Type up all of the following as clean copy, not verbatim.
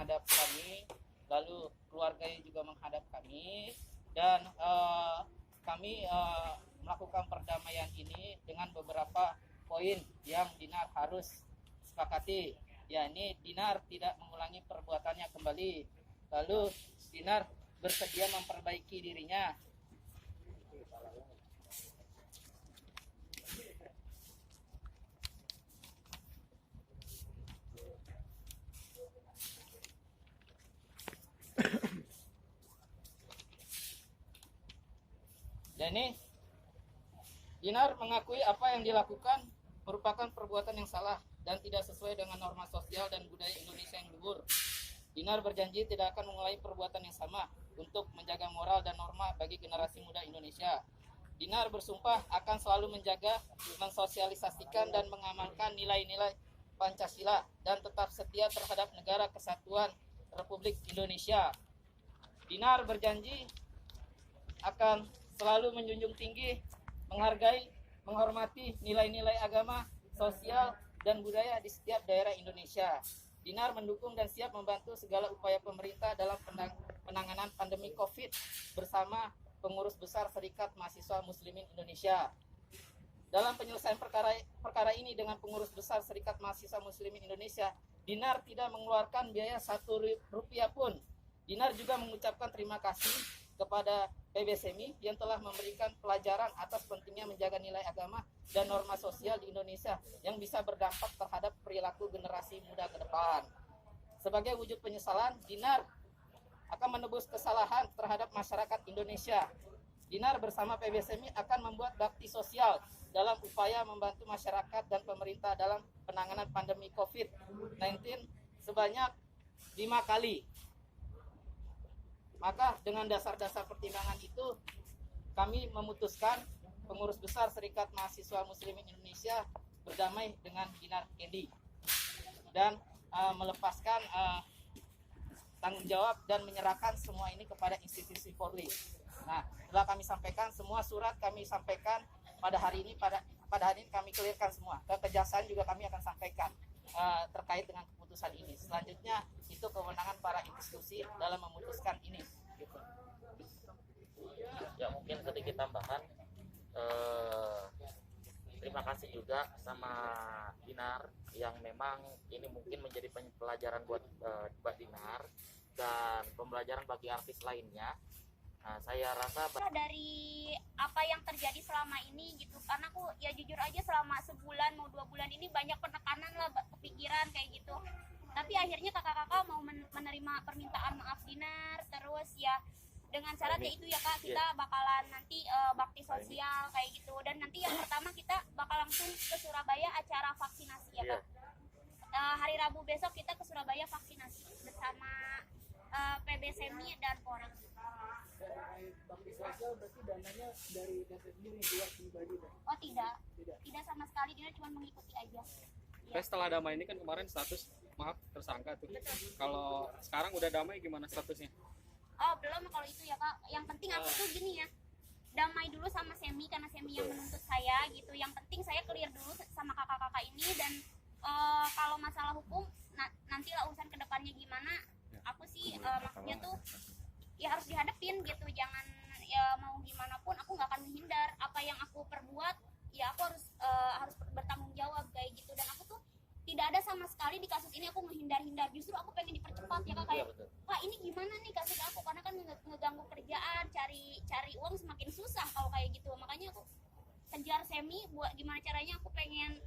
menghadap kami, lalu keluarganya juga menghadap kami, dan kami melakukan perdamaian ini dengan beberapa poin yang Dinar harus sepakati. Ya, ini Dinar tidak mengulangi perbuatannya kembali, lalu Dinar bersedia memperbaiki dirinya. Dan ini Dinar mengakui apa yang dilakukan merupakan perbuatan yang salah dan tidak sesuai dengan norma sosial dan budaya Indonesia yang luhur. Dinar berjanji tidak akan mengulangi perbuatan yang sama untuk menjaga moral dan norma bagi generasi muda Indonesia. Dinar bersumpah akan selalu menjaga, mensosialisasikan dan mengamalkan nilai-nilai Pancasila dan tetap setia terhadap Negara Kesatuan Republik Indonesia. Dinar berjanji akan selalu menjunjung tinggi, menghargai, menghormati nilai-nilai agama, sosial, dan budaya di setiap daerah Indonesia. Dinar mendukung dan siap membantu segala upaya pemerintah dalam penanganan pandemi COVID bersama pengurus besar Serikat Mahasiswa Muslimin Indonesia. Dalam penyelesaian perkara ini dengan pengurus besar Serikat Mahasiswa Muslimin Indonesia, Dinar tidak mengeluarkan biaya Rp1 pun. Dinar juga mengucapkan terima kasih kepada PBSMI yang telah memberikan pelajaran atas pentingnya menjaga nilai agama dan norma sosial di Indonesia yang bisa berdampak terhadap perilaku generasi muda ke depan. Sebagai wujud penyesalan, Dinar akan menebus kesalahan terhadap masyarakat Indonesia. Dinar bersama PBSMI akan membuat bakti sosial dalam upaya membantu masyarakat dan pemerintah dalam penanganan pandemi COVID-19 sebanyak 5 kali. Maka dengan dasar-dasar pertimbangan itu, kami memutuskan pengurus besar Serikat Mahasiswa Muslimin Indonesia berdamai dengan Dinar Kendi dan melepaskan tanggung jawab dan menyerahkan semua ini kepada institusi Polri. Nah, setelah kami sampaikan semua surat, kami sampaikan pada hari ini kami clearkan semua. Ke Kejaksaan juga kami akan sampaikan terkait dengan keputusan ini. Selanjutnya itu kewenangan para institusi dalam memutuskan ini. Gitu. Ya, mungkin sedikit tambahan. Terima kasih juga sama Dinar yang memang ini mungkin menjadi pelajaran buat Dinar dan pembelajaran bagi artis lainnya. Nah, saya rasa dari apa yang terjadi selama ini gitu, karena aku ya jujur aja selama sebulan mau 2 bulan ini banyak penekanan lah, kepikiran kayak gitu. Tapi akhirnya kakak-kakak mau menerima permintaan maaf Dinar, terus ya dengan syarat ya itu ya Kak, kita bakalan nanti bakti sosial kayak gitu. Dan nanti yang pertama kita bakal langsung ke Surabaya acara vaksinasi ya Kak. Hari Rabu besok kita ke Surabaya vaksinasi bersama PBSMI dan Polri. Bakti sosial berarti dananya dari DP sendiri, keluar pribadi kan? Oh tidak sama sekali, dia cuma mengikuti aja. Ya. Setelah damai ini kan kemarin status maaf tersangka tuh. Kalau sekarang udah damai gimana statusnya? Oh belum kalau itu ya Kak. Yang penting aku tuh gini ya, damai dulu sama Semi karena Semi yang menuntut saya gitu. Yang penting saya clear dulu sama kakak-kakak ini dan kalau masalah hukum nantilah urusan kedepannya gimana. Aku sih maksudnya tuh ya harus dihadapin gitu, jangan ya mau gimana pun aku nggak akan menghindar. Apa yang aku perbuat ya aku harus bertanggung jawab kayak gitu. Dan aku tuh tidak ada sama sekali di kasus ini aku menghindar-hindar, justru aku pengen dipercepat ya Kak, kayak Kak ini gimana nih kasus aku, karena kan ngeganggu kerjaan, cari uang semakin susah kalau kayak gitu. Makanya aku kejar Semi buat gimana caranya aku pengen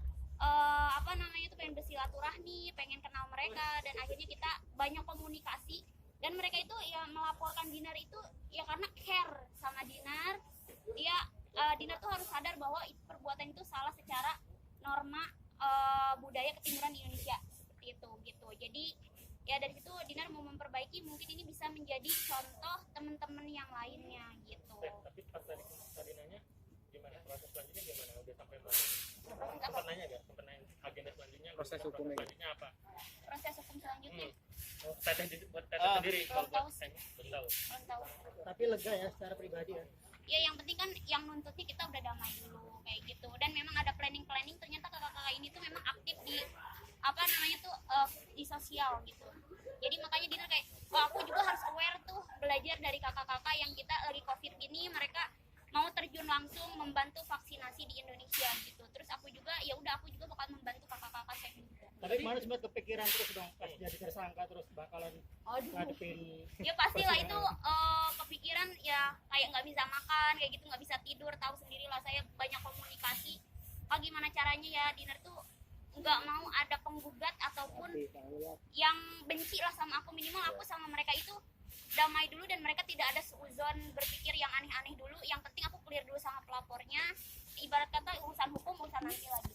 pengen bersilaturahmi, pengen kenal mereka, dan akhirnya kita banyak komunikasi. Dan mereka itu ya melaporkan Dinar itu ya karena care sama Dinar. Dinar tuh harus sadar bahwa perbuatan itu salah secara norma budaya ketimuran di Indonesia seperti itu gitu. Jadi ya dari situ Dinar mau memperbaiki, mungkin ini bisa menjadi contoh teman-teman yang lainnya gitu. Tapi pas tadi nanya gimana proses selanjutnya, gimana udah sampai mana? Sempat nanya nggak? Sempat nanya agenda selanjutnya? Proses hukumnya selanjutnya apa? Proses hukum selanjutnya Teteh buat teteh sendiri kalau buat saya belum tahu. Tapi lega ya secara pribadi ya? Ya yang penting kan yang nuntutnya kita udah damai dulu kayak gitu. Dan memang ada planning ternyata kakak-kakak ini tuh memang aktif di di sosial gitu. Jadi makanya Dinar kayak, oh aku juga harus aware tuh, belajar dari kakak-kakak yang kita lagi covid gini, mereka mau terjun langsung membantu vaksinasi di Indonesia gitu. Terus aku juga ya udah aku juga bakal membantu kakak-kakak saya juga. Tapi kemarin sempat kepikiran terus dong pas jadi tersangka terus bakalan ngadepin. Ya pastilah itu kepikiran ya, kayak nggak bisa makan kayak gitu, nggak bisa tidur, tahu sendirilah saya banyak komunikasi. Gimana caranya ya Dinar tuh nggak mau ada penggugat ataupun yang benci lah sama aku. Minimal aku sama mereka itu damai dulu dan mereka tidak ada seuzon berpikir yang aneh-aneh dulu. Yang penting aku clear dulu sama pelapornya, ibarat kata urusan hukum urusan nanti lagi.